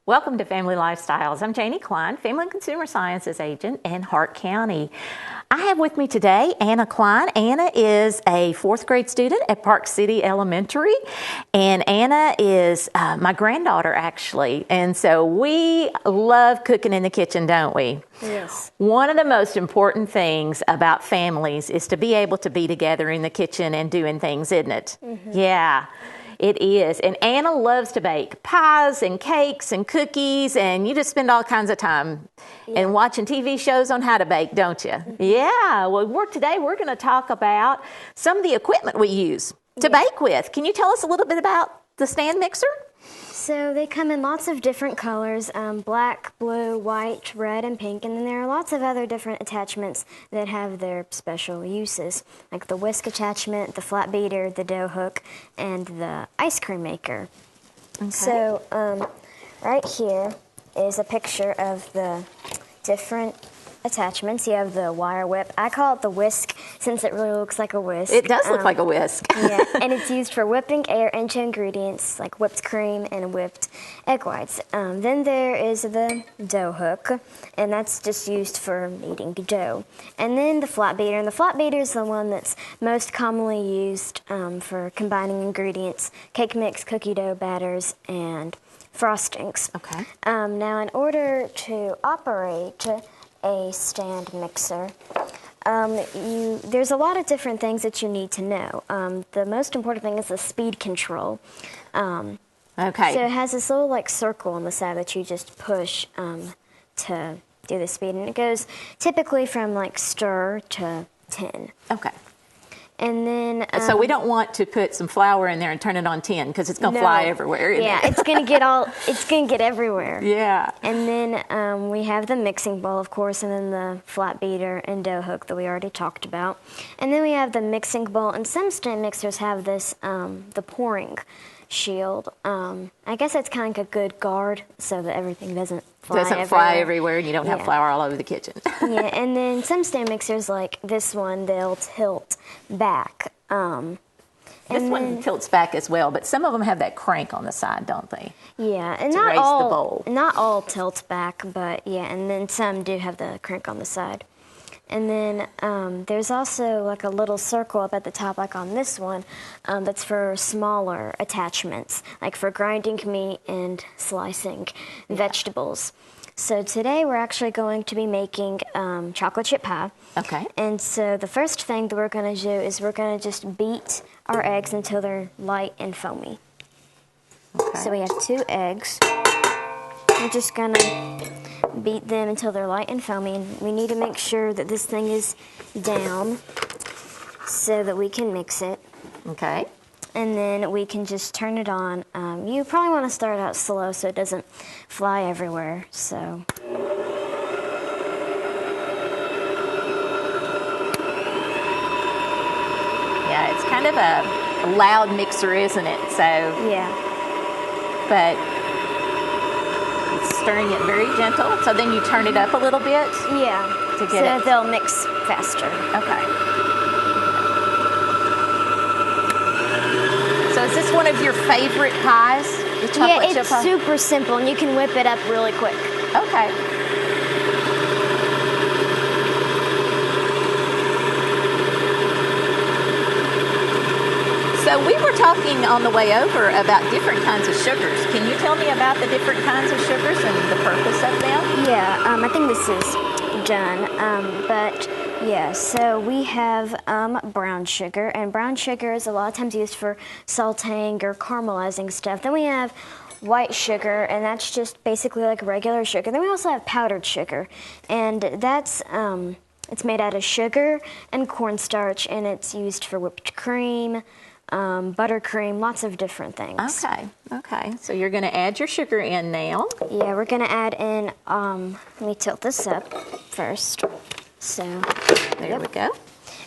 Welcome to Family Lifestyles. I'm Janey Cline, Family and Consumer Sciences Agent in Hart County. I have with me today Anna Cline. Anna is a fourth grade student at Park City Elementary, and Anna is my granddaughter, actually. And so we love cooking in the kitchen, don't we? Yes. One of the most important things about families is to be able to be together in the kitchen and doing things, isn't it? Mm-hmm. Yeah. It is. And Anna loves to bake pies and cakes and cookies, and you just spend all kinds of time and watching TV shows on how to bake, don't you? Mm-hmm. Yeah. Well, today we're going to talk about some of the equipment we use to bake with. Can you tell us a little bit about the stand mixer? So they come in lots of different colors, black, blue, white, red, and pink, and then there are lots of other different attachments that have their special uses, like the whisk attachment, the flat beater, the dough hook, and the ice cream maker. Okay. So right here is a picture of the different attachments. You have the wire whip. I call it the whisk since it really looks like a whisk. It does look like a whisk. Yeah, and it's used for whipping air into ingredients like whipped cream and whipped egg whites. Then there is the dough hook, and that's just used for kneading dough. And then the flat beater, and the flat beater is the one that's most commonly used for combining ingredients, cake mix, cookie dough batters, and frostings. Okay. Now, in order to operate a stand mixer, there's a lot of different things that you need to know. The most important thing is the speed control. Okay. So it has this little circle on the side that you just push to do the speed, and it goes typically from stir to 10. Okay. And then so we don't want to put some flour in there and turn it on 10 because it's going to fly everywhere. Yeah, it's going to get everywhere. Yeah. And then we have the mixing bowl, of course, and then the flat beater and dough hook that we already talked about. And then we have the mixing bowl, and some stand mixers have this the pouring shield. I guess it's kind of like a good guard so that everything doesn't fly everywhere and you don't have flour all over the kitchen. Yeah, and then some stand mixers like this one, they'll tilt back. This one tilts back as well, but some of them have that crank on the side, don't they? Yeah, and to raise the bowl. Not all tilt back, but yeah, and then some do have the crank on the side. And then there's also a little circle up at the top, like on this one, that's for smaller attachments, like for grinding meat and slicing vegetables. So today we're actually going to be making chocolate chip pie. Okay. And so the first thing that we're going to do is we're going to just beat our eggs until they're light and foamy. Okay. So we have 2 eggs. We're just going to beat them until they're light and foamy, and we need to make sure that this thing is down so that we can mix it. Okay. And then we can just turn it on. You probably want to start out slow so it doesn't fly everywhere. So. Yeah, it's kind of a loud mixer, isn't it? So. Yeah. But it's stirring it very gentle. So then you turn it up a little bit. Yeah. To get it. So they'll mix faster. Okay. So is this one of your favorite pies? The chocolate chip pie? Super simple, and you can whip it up really quick. Okay. So we were talking on the way over about different kinds of sugars. Can you tell me about the different kinds of sugars and the purpose of them? Yeah, I think this is done, but yeah, so we have brown sugar, and brown sugar is a lot of times used for sauteing or caramelizing stuff. Then we have white sugar, and that's just basically like regular sugar. Then we also have powdered sugar, and that's it's made out of sugar and cornstarch, and it's used for whipped cream, buttercream, lots of different things. Okay. So you're going to add your sugar in now. Yeah, we're going to add in, let me tilt this up first. So, there we go.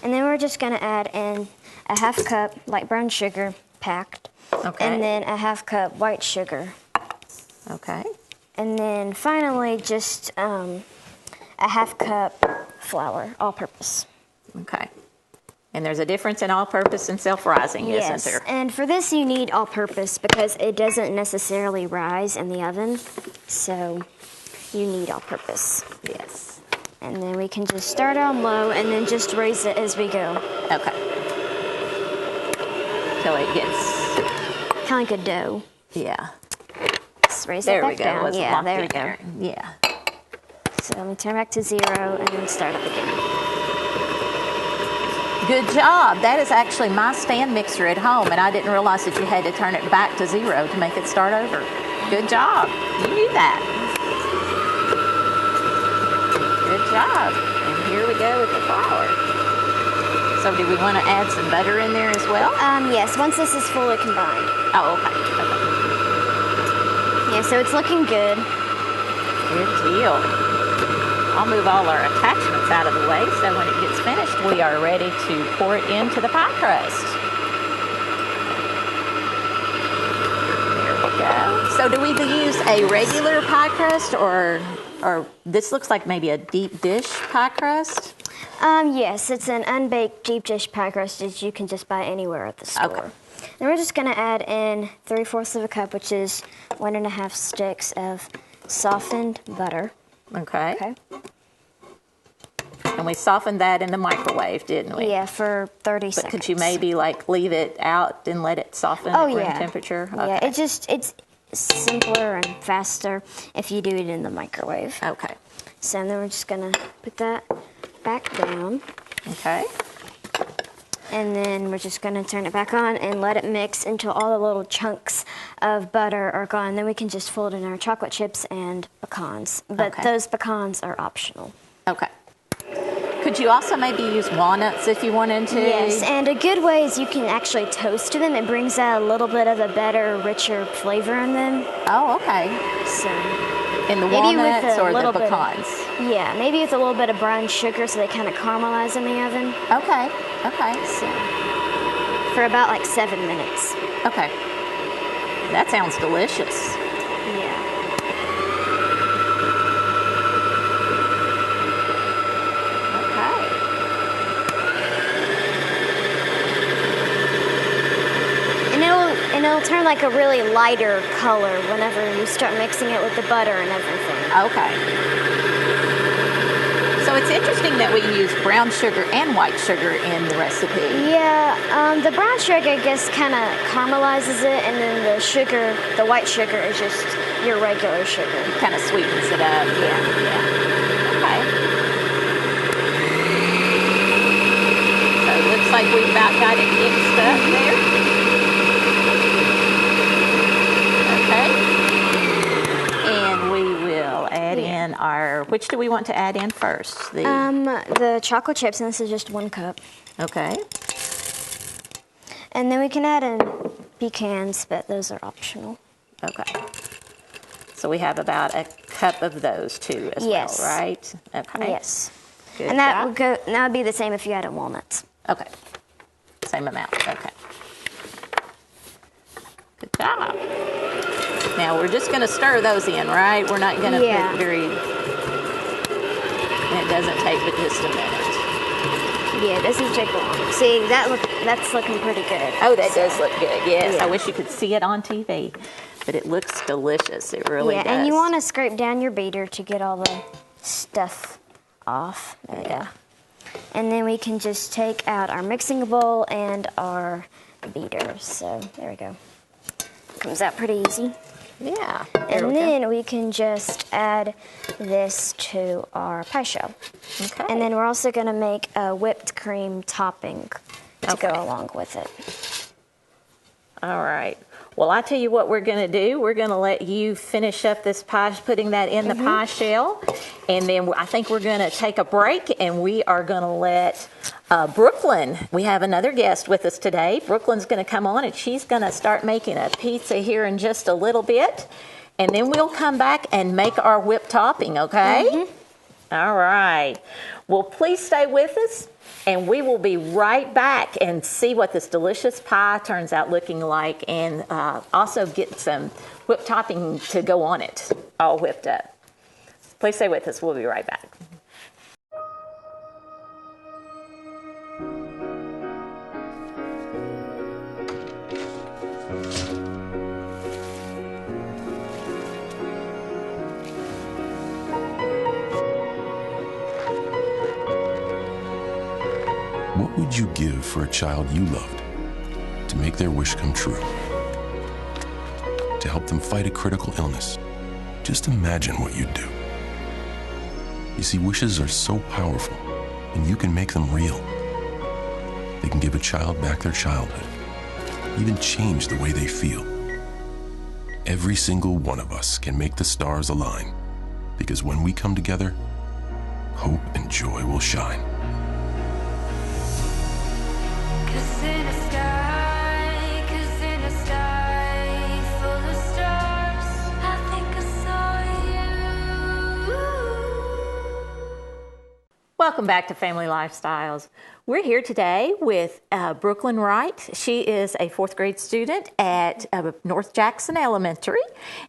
And then we're just going to add in a 1/2 cup light brown sugar packed. Okay. And then a 1/2 cup white sugar. Okay. And then finally just a 1/2 cup flour, all purpose. Okay. And there's a difference in all-purpose and self-rising, isn't Yes, there? and for this you need all-purpose because it doesn't necessarily rise in the oven, so you need all-purpose. Yes. And then we can just start on low and then just raise it as we go. Okay. Till it gets... Kind of like a dough. Yeah. Just raise There it we back go. down. Let's Yeah, lock there it we go. there. Yeah. So let me turn back to 0 and then start up again. Good job. That is actually my stand mixer at home, and I didn't realize that you had to turn it back to 0 to make it start over. Good job. You knew that. Good job. And here we go with the flour. So do we want to add some butter in there as well? Yes, once this is fully combined. Oh, okay. Okay. Yeah, so it's looking good. Good deal. I'll move all our attachments out of the way so when it gets finished, we are ready to pour it into the pie crust. There we go. So do we use a regular pie crust or this looks like maybe a deep dish pie crust? Yes, it's an unbaked deep dish pie crust that you can just buy anywhere at the store. Okay. And we're just gonna add in 3/4 of a cup, which is 1.5 sticks of softened butter. Okay. Okay. And we softened that in the microwave, didn't we? Yeah, for 30 But seconds. could you maybe like leave it out and let it soften Oh, at room yeah. temperature? Yeah, Okay. it's simpler and faster if you do it in the microwave. Okay. So then we're just gonna put that back down. Okay. And then we're just gonna turn it back on and let it mix until all the little chunks of butter are gone. Then we can just fold in our chocolate chips and pecans. But Okay. those pecans are optional. Okay. Could you also maybe use walnuts if you wanted to? Yes, and a good way is you can actually toast them. It brings out a little bit of a better, richer flavor in them. Oh, okay. So In the maybe with walnuts a or the little bit of- pecans? yeah, maybe with a little bit of brown sugar so they kind of caramelize in the oven. Okay. Okay. So for about like 7 minutes. Okay. That sounds delicious. Yeah. Okay. And it'll turn like a really lighter color whenever you start mixing it with the butter and everything. Okay. So it's interesting that we use brown sugar and white sugar in the recipe. Yeah, the brown sugar I guess kind of caramelizes it, and then the white sugar is just your regular sugar. Kind of sweetens it up. Yeah. Yeah. Okay. So it looks like we've about got it mixed up there. Okay. And we will add in our, which do we want to add in first? The chocolate chips, and this is just 1 cup. Okay. And then we can add in pecans, but those are optional. Okay. So we have about a cup of those too as Yes. well, right? Okay. Yes. Good And that job. would be the same if you added walnuts. Okay. Same amount. Okay. Good job. Now we're just going to stir those in, right? We're not going to Yeah. put very. And it doesn't take but just a minute. Yeah, it doesn't take long. See, that's looking pretty good. Oh, that does look good. Yes. Yeah. I wish you could see it on TV, but it looks delicious. It really Yeah, does. and you want to scrape down your beater to get all the stuff off. There we go. And then we can just take out our mixing bowl and our beater. So there we go. Comes out pretty easy. Yeah. There we And go. then we can just add this to our pie shell. Okay. And then we're also going to make a whipped cream topping to Okay. go along with it. All right. Well, I tell you what we're going to do. We're going to let you finish up this pie, putting that in the pie shell. And then I think we're going to take a break, and we are going to let Brooklyn, we have another guest with us today. Brooklyn's going to come on, and she's going to start making a pizza here in just a little bit. And then we'll come back and make our whipped topping, okay? All right. Well, please stay with us, and we will be right back and see what this delicious pie turns out looking like, and also get some whipped topping to go on it, all whipped up. Please stay with us. We'll be right back. What would you give for a child you loved to make their wish come true? To help them fight a critical illness? Just imagine what you'd do. You see, wishes are so powerful, and you can make them real. They can give a child back their childhood, even change the way they feel. Every single one of us can make the stars align, because when we come together, hope and joy will shine. 'Cause in a sky full of stars, I think I saw you. Welcome back to Family Lifestyles. We're here today with Brooklyn Wright. She is a 4th grade student at North Jackson Elementary.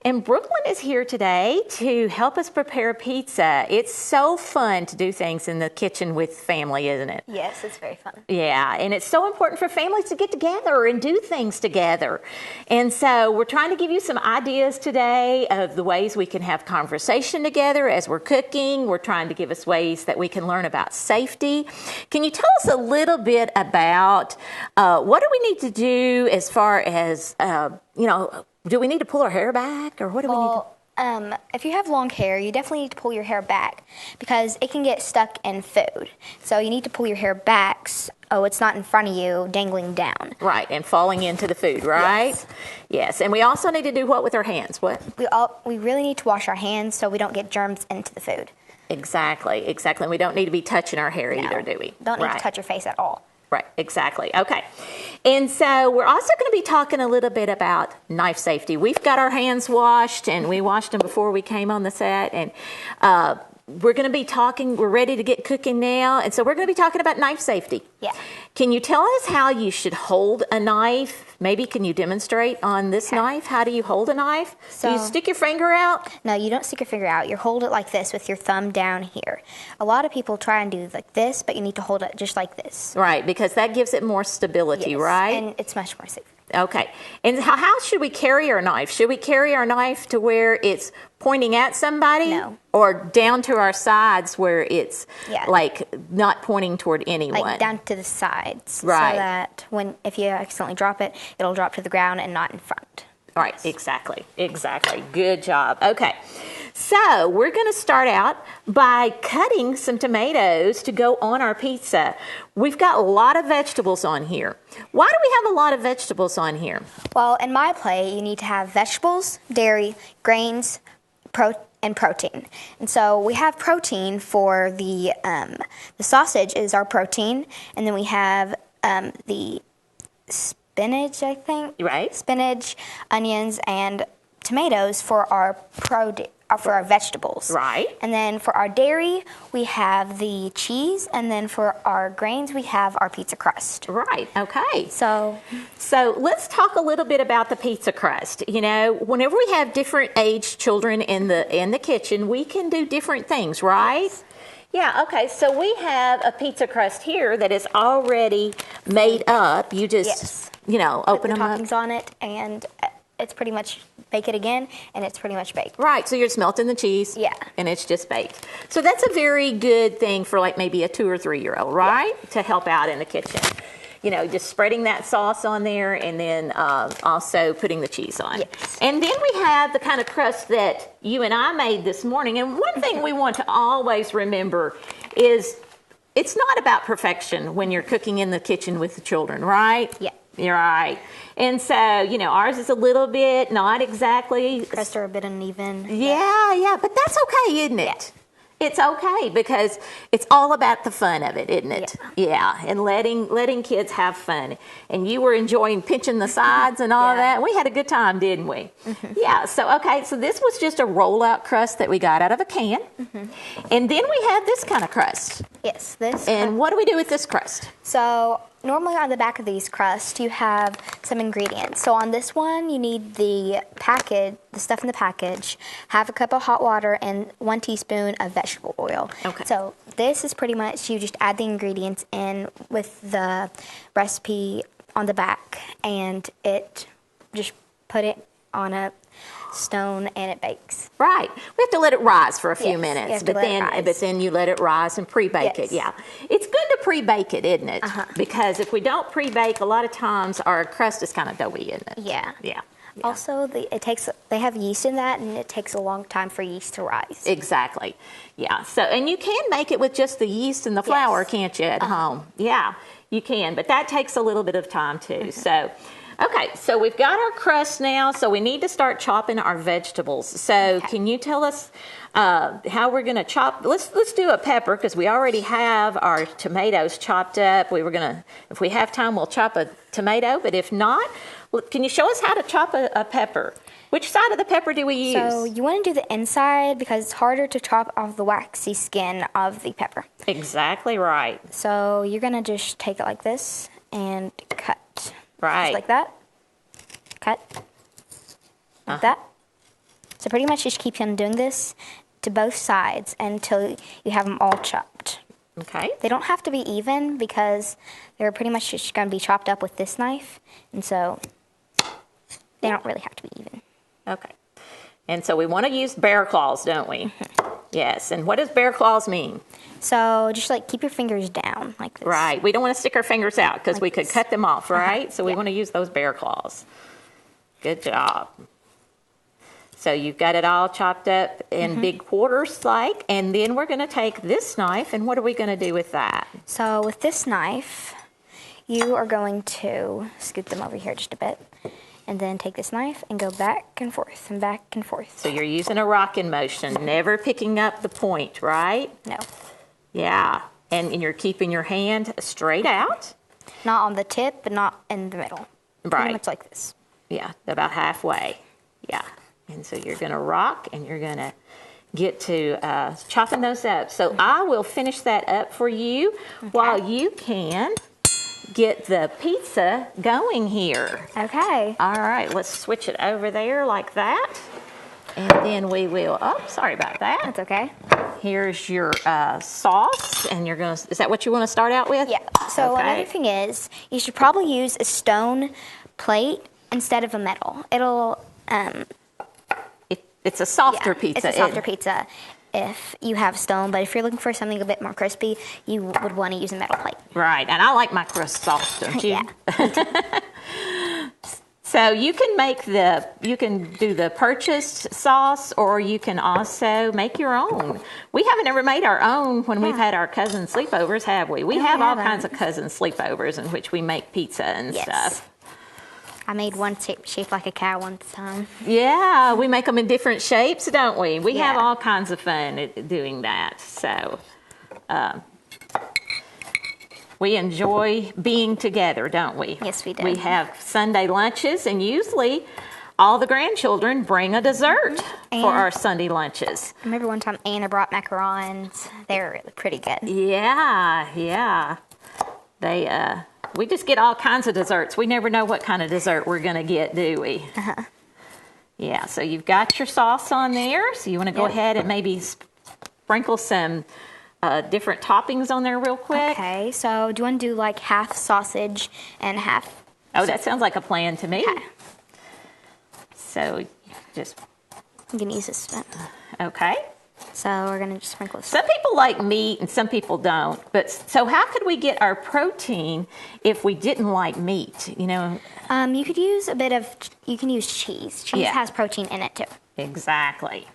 And Brooklyn is here today to help us prepare pizza. It's so fun to do things in the kitchen with family, isn't it? Yes, it's very fun. Yeah, and it's so important for families to get together and do things together. And so we're trying to give you some ideas today of the ways we can have conversation together as we're cooking. We're trying to give us ways that we can learn about safety. Can you tell us a little bit about what do we need to do as far as, do we need to pull our hair back, or what do we need to? If you have long hair, you definitely need to pull your hair back because it can get stuck in food. So you need to pull your hair back so it's not in front of you, dangling down. Right, and falling into the food, right? Yes. Yes, and we also need to do what with our hands? What? We really need to wash our hands so we don't get germs into the food. Exactly. And we don't need to be touching our hair either, do we? Don't need to touch your face at all. Right, exactly. Okay. And so we're also going to be talking a little bit about knife safety. We've got our hands washed, and we washed them before we came on the set. And we're going to be talking, we're ready to get cooking now. And so we're going to be talking about knife safety. Yeah. Can you tell us how you should hold a knife? Maybe can you demonstrate on this knife? How do you hold a knife? Do you stick your finger out? No, you don't stick your finger out. You hold it like this with your thumb down here. A lot of people try and do like this, but you need to hold it just like this. Right, because that gives it more stability, Yes, right? and it's much more safe. Okay. And how should we carry our knife? Should we carry our knife to where it's pointing at somebody? No. Or down to our sides where it's like not pointing toward anyone? Like down to the sides. Right. So that if you accidentally drop it, it'll drop to the ground and not in front. Right, exactly. Good job. Okay. So we're going to start out by cutting some tomatoes to go on our pizza. We've got a lot of vegetables on here. Why do we have a lot of vegetables on here? Well, in my plate, you need to have vegetables, dairy, grains, and protein. And so we have protein for the sausage is our protein, and then we have the spinach, I think. Right. Spinach, onions, and tomatoes for our vegetables. Right. And then for our dairy, we have the cheese, and then for our grains, we have our pizza crust. Right. Okay. So let's talk a little bit about the pizza crust. You know, whenever we have different age children in the kitchen, we can do different things, right? Yes. Yeah, okay. So we have a pizza crust here that is already made up. You just, open them up. Put the toppings on it, and it's pretty much bake it again, and it's pretty much baked. Right, so you're just melting the cheese. Yeah. And it's just baked. So that's a very good thing for like maybe a 2 or 3 year old, right? Yeah. To help out in the kitchen. Just spreading that sauce on there and then also putting the cheese on. Yes. And then we have the kind of crust that you and I made this morning. And one thing we want to always remember is it's not about perfection when you're cooking in the kitchen with the children, right? Yeah. You're right. And so, ours is a little bit, not exactly. Crusts are a bit uneven. Yeah, but that's okay, isn't it? Yeah. It's okay because it's all about the fun of it, isn't it? Yeah, and letting kids have fun. And you were enjoying pinching the sides and all that. We had a good time, didn't we? Mm-hmm. Yeah, so this was just a rollout crust that we got out of a can. Mm-hmm. And then we have this kind of crust. Yes, this. And what do we do with this crust? So normally on the back of these crusts, you have some ingredients. So on this one, you need the stuff in the package, half a cup of hot water, and 1 teaspoon of vegetable oil. Okay. So this is pretty much, you just add the ingredients in with the recipe on the back, and just put it on a stone and it bakes. Right. We have to let it rise for a few minutes, but then you let it rise and pre-bake it. Yeah. It's good to pre-bake it, isn't it? Because if we don't pre-bake, a lot of times our crust is kind of doughy, isn't it? Yeah. Yeah. Also, they have yeast in that, and it takes a long time for yeast to rise. Exactly. Yeah. So, and you can make it with just the yeast and the flour, Yes. can't you, at home? Yeah, you can, but that takes a little bit of time too. So, okay, so we've got our crust now, so we need to start chopping our vegetables. So, can you tell us how we're going to chop? Let's do a pepper because we already have our tomatoes chopped up. If we have time, we'll chop a tomato, but if not, can you show us how to chop a pepper? Which side of the pepper do we use? So you want to do the inside because it's harder to chop off the waxy skin of the pepper. Exactly right. So you're going to just take it like this and cut. Right. Just like that. Cut. Like that. So pretty much just keep on doing this to both sides until you have them all chopped. Okay. They don't have to be even because they're pretty much just going to be chopped up with this knife. And so they don't really have to be even. Okay. And so we want to use bear claws, don't we? Yes. And what does bear claws mean? So just like keep your fingers down like this. Right. We don't want to stick our fingers out because Like we could this. cut them off, right? So we want to use those bear claws. Good job. So you've got it all chopped up in big quarters like, and then we're going to take this knife, and what are we going to do with that? So with this knife, you are going to scoot them over here just a bit. And then take this knife and go back and forth and back and forth. So you're using a rocking motion, never picking up the point, right? No. Yeah. And you're keeping your hand straight out. Not on the tip, but not in the middle. Right. Pretty much like this. Yeah, about halfway. Yeah. And so you're going to rock and you're going to get to chopping those up. So I will finish that up for you while you can get the pizza going here. Okay. All right, let's switch it over there like that. And then we will, sorry about that. That's okay. Here's your sauce, and you're going to, is that what you want to start out with? Yeah. So Okay. another thing is, you should probably use a stone plate instead of a metal. It'll, It's a softer pizza. It's a softer pizza if you have stone, but if you're looking for something a bit more crispy, you would want to use a metal plate. Right, and I like my crust soft, don't you? Yeah. So you can do the purchased sauce, or you can also make your own. We haven't ever made our own when we've had our cousin sleepovers, have we? We No, have we all haven't. kinds of cousin sleepovers in which we make pizza and Yes. stuff. I made one shaped like a cow one time. Yeah, we make them in different shapes, don't we? We have Yeah. all kinds of fun at doing that. So we enjoy being together, don't we? Yes, we do. We have Sunday lunches, and usually all the grandchildren bring a dessert And- for our Sunday lunches. I remember one time Anna brought macarons. They were really pretty good. Yeah. We just get all kinds of desserts. We never know what kind of dessert we're going to get, do we? Yeah, so you've got your sauce on there. So you want to go ahead and maybe sprinkle some different toppings on there real quick. Okay, so do you want to do like half sausage and half? Oh, that sounds like a plan to me. Okay. So just, I'm gonna use this spoon. okay. So we're gonna just sprinkle this. Some people like meat and some people don't. But so how could we get our protein if we didn't like meat? You know? You could use a bit of. You can use cheese. Cheese Yeah. has protein in it too. Exactly.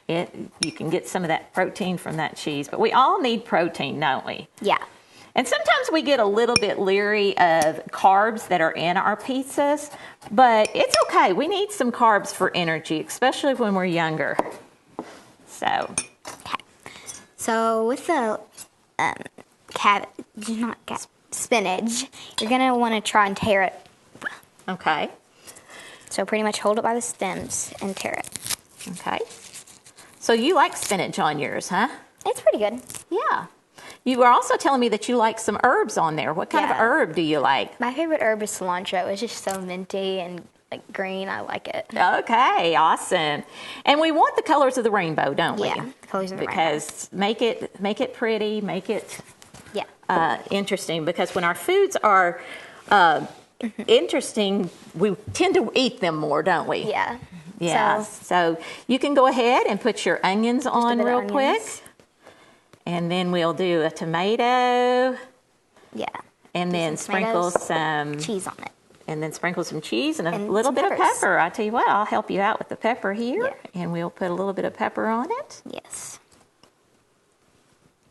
You can get some of that protein from that cheese, but we all need protein, don't we? Yeah. And sometimes we get a little bit leery of carbs that are in our pizzas, but it's okay. We need some carbs for energy, especially when we're younger. So with the spinach, you're gonna want to try and tear it. Okay. So pretty much hold it by the stems and tear it. Okay. So you like spinach on yours, huh? It's pretty good. Yeah. You were also telling me that you like some herbs on there. What kind of Yeah. herb do you like? My favorite herb is cilantro. It's just so minty and like green. I like it. Okay, awesome. And we want the colors of the rainbow, don't we? Yeah, the colors of the because make it pretty, make it Yeah. interesting. Because when our foods are interesting, we tend to eat them more, don't we? Yeah. Yeah. So you can go ahead and put your onions on bit of real onions. quick, and then we'll do a tomato. Yeah. And then some sprinkle tomatoes, some cheese on it. And then sprinkle some cheese and a And little some bit of peppers. pepper. I tell you what, I'll help you out with the pepper here, Yeah. and we'll put a little bit of pepper on it. Yes.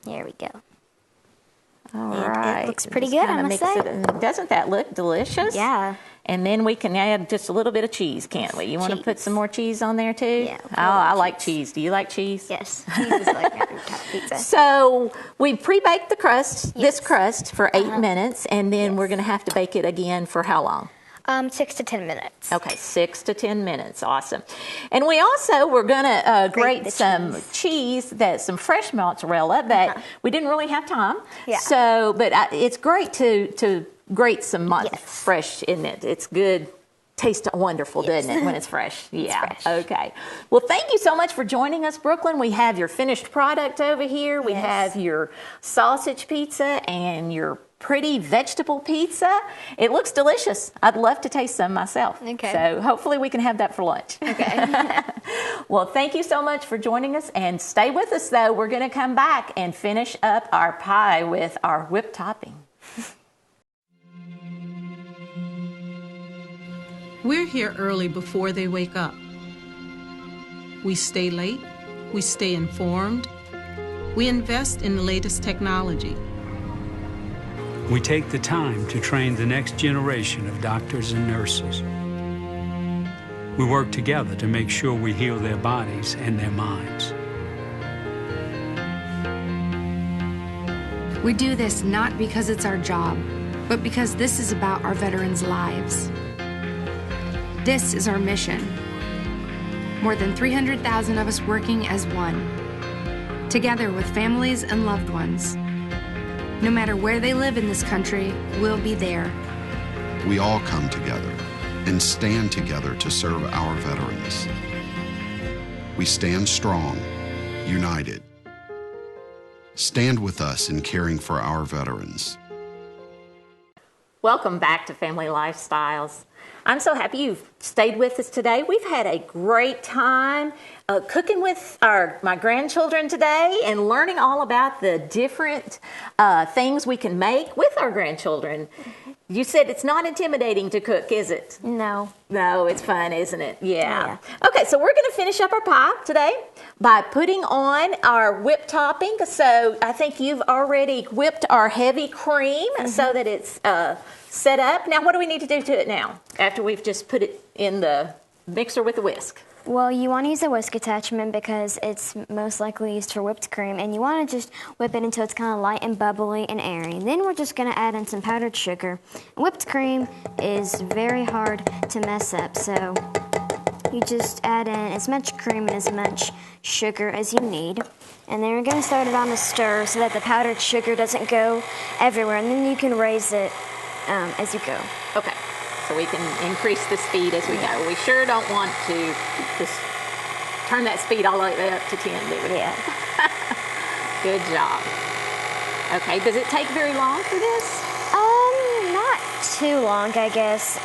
There we go. All And right. it looks pretty Just good, kinda I must mix say. it in. Doesn't that look delicious? Yeah. And then we can add just a little bit of cheese, can't we? You want to put Cheese. some more cheese on there too? Yeah, Oh, put a I little like cheese. cheese. Do you like cheese? Yes. Cheese is like my favorite type of pizza. So we pre-baked the crust, this Yes. crust, for 8 minutes, and then we're going to have to bake it again for how long? 6 to 10 minutes. Okay, 6 to 10 minutes. Awesome. And we also were going to grate the some cheese, some fresh mozzarella that we didn't really have time. Yeah. So, but it's great to grate some Yes. fresh, isn't it? It's good. Tastes wonderful, doesn't it, when it's fresh? Yeah. fresh. Okay. Well, thank you so much for joining us, Brooklyn. We have your finished product over here. We Yes. have your sausage pizza and your pretty vegetable pizza. It looks delicious. I'd love to taste some myself. Okay. So hopefully we can have that for lunch. Okay. Well, thank you so much for joining us, and stay with us though. We're going to come back and finish up our pie with our whipped topping. We're here early before they wake up. We stay late, we stay informed, we invest in the latest technology. We take the time to train the next generation of doctors and nurses. We work together to make sure we heal their bodies and their minds. We do this not because it's our job, but because this is about our veterans' lives. This is our mission. More than 300,000 of us working as one, together with families and loved ones. No matter where they live in this country, we'll be there. We all come together and stand together to serve our veterans. We stand strong, united. Stand with us in caring for our veterans. Welcome back to Family Lifestyles. I'm so happy you've stayed with us today. We've had a great time cooking with my grandchildren today and learning all about the different things we can make with our grandchildren. You said it's not intimidating to cook, is it? No. No, it's fun, isn't it? Yeah. Okay, so we're going to finish up our pie today by putting on our whipped topping. So I think you've already whipped our heavy cream so that it's set up. Now, what do we need to do to it now after we've just put it in the mixer with a whisk? Well, you want to use a whisk attachment because it's most likely used for whipped cream, and you want to just whip it until it's kind of light and bubbly and airy. And then we're just going to add in some powdered sugar. Whipped cream is very hard to mess up, so you just add in as much cream and as much sugar as you need. And then you're going to start it on a stir so that the powdered sugar doesn't go everywhere, and then you can raise it as you go. Okay. So we can increase the speed as we go. We sure don't want to just turn that speed all the way up to 10, do we? Yeah. Good job. Okay, does it take very long for this? Not too long, I guess.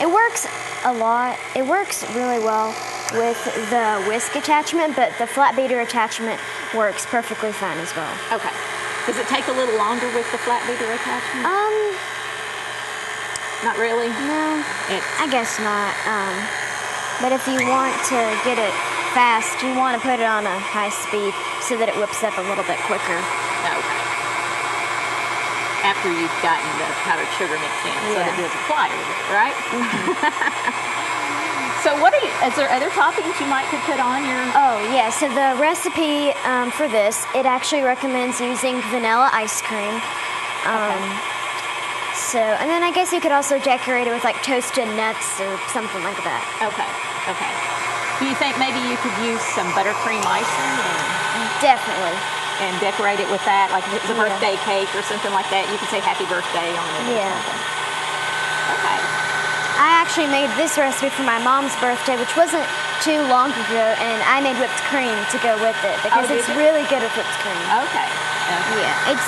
It works a lot. It works really well with the whisk attachment, but the flat beater attachment works perfectly fine as well. Okay. Does it take a little longer with the flat beater attachment? Not really? No, I guess not. But if you want to get it fast, you want to put it on a high speed so that it whips up a little bit quicker. Okay. After you've gotten the powdered sugar mixed in, so that it doesn't fly with it, right? So is there other toppings you could put on your? Oh, yeah, so the recipe for this, it actually recommends using vanilla ice cream. So, and then I guess you could also decorate it with like toasted nuts or something like that. Okay. Do you think maybe you could use some buttercream icing Definitely. and decorate it with that, like if it's a birthday cake or something like that? You could say happy birthday on it. Yeah. Okay. I actually made this recipe for my mom's birthday, which wasn't too long ago, and I made whipped cream to go with it because it's really good with whipped cream. Okay. Yeah, it's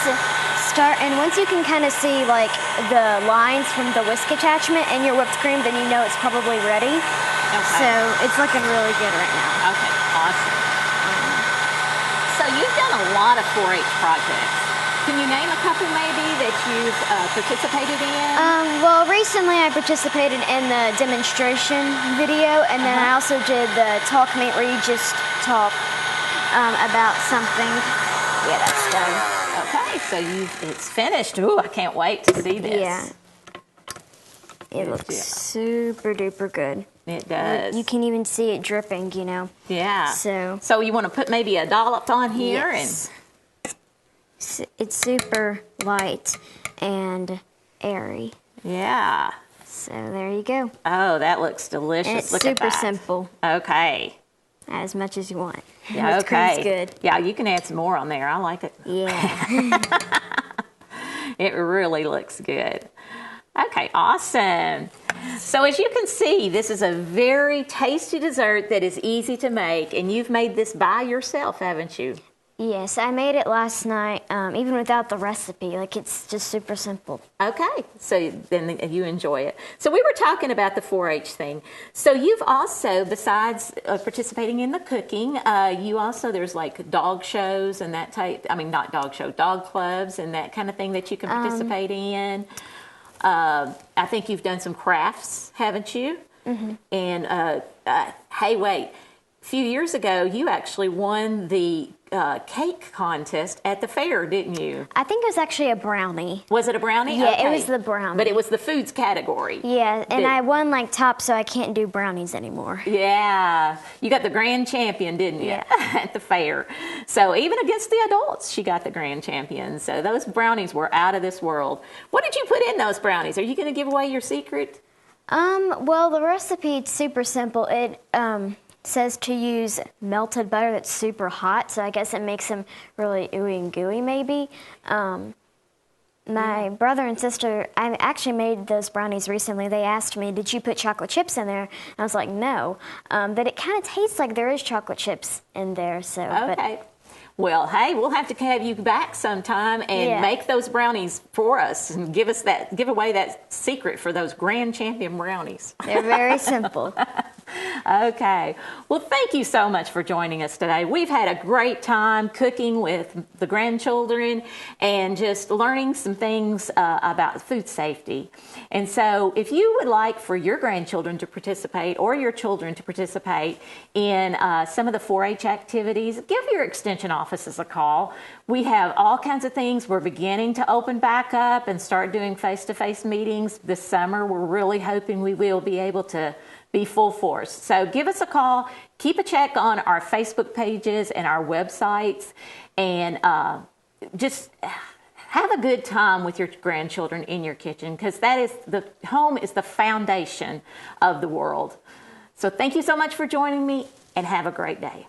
and once you can kind of see like the lines from the whisk attachment and your whipped cream, then you know it's probably ready. Okay. So it's looking really good right now. Okay, awesome. So you've done a lot of 4-H projects. Can you name a couple maybe that you've participated in? Well, recently I participated in the demonstration video, and then I also did the talk meet where you just talk about something. Yeah, that's done. Okay, so it's finished. Ooh, I can't wait to see this. Yeah. It looks super duper good. It does. You can even see it dripping, you know. Yeah. So you want to put maybe a dollop on here? Yes. It's super light and airy. Yeah. So there you go. Oh, that looks delicious. And it's Look super at that. simple. Okay. As much as you want. Yeah, Whipped cream's okay. good. Yeah, you can add some more on there. I like it. Yeah. It really looks good. Okay, awesome. So as you can see, this is a very tasty dessert that is easy to make, and you've made this by yourself, haven't you? Yes, I made it last night, even without the recipe. Like, it's just super simple. Okay, so then you enjoy it. So we were talking about the 4-H thing. So you've also, besides participating in the cooking, you also, there's like dog shows and that type, not dog show, dog clubs and that kind of thing that you can participate in. I think you've done some crafts, haven't you? Mm-hmm. And hey, wait, a few years ago, you actually won the cake contest at the fair, didn't you? I think it was actually a brownie. Was it a brownie? Yeah, okay. it was the brownie. But it was the foods category. Yeah, and I won like top, so I can't do brownies anymore. Yeah, you got the grand champion, didn't you? Yeah. At the fair. So even against the adults, she got the grand champion. So those brownies were out of this world. What did you put in those brownies? Are you going to give away your secret? Well, the recipe is super simple. It says to use melted butter that's super hot, so I guess it makes them really ooey and gooey maybe. My brother and sister, I actually made those brownies recently. They asked me, did you put chocolate chips in there? And I was like, no. But it kind of tastes like there is chocolate chips in there. So. Okay. Well, hey, we'll have to have you back sometime and make those brownies for us and give away that secret for those grand champion brownies. They're very simple. Okay. Well, thank you so much for joining us today. We've had a great time cooking with the grandchildren and just learning some things about food safety. And so if you would like for your grandchildren to participate or your children to participate in some of the 4-H activities, give your extension offices a call. We have all kinds of things. We're beginning to open back up and start doing face-to-face meetings this summer. We're really hoping we will be able to be full force. So give us a call, keep a check on our Facebook pages and our websites, and just have a good time with your grandchildren in your kitchen, because the home is the foundation of the world. So thank you so much for joining me, and have a great day.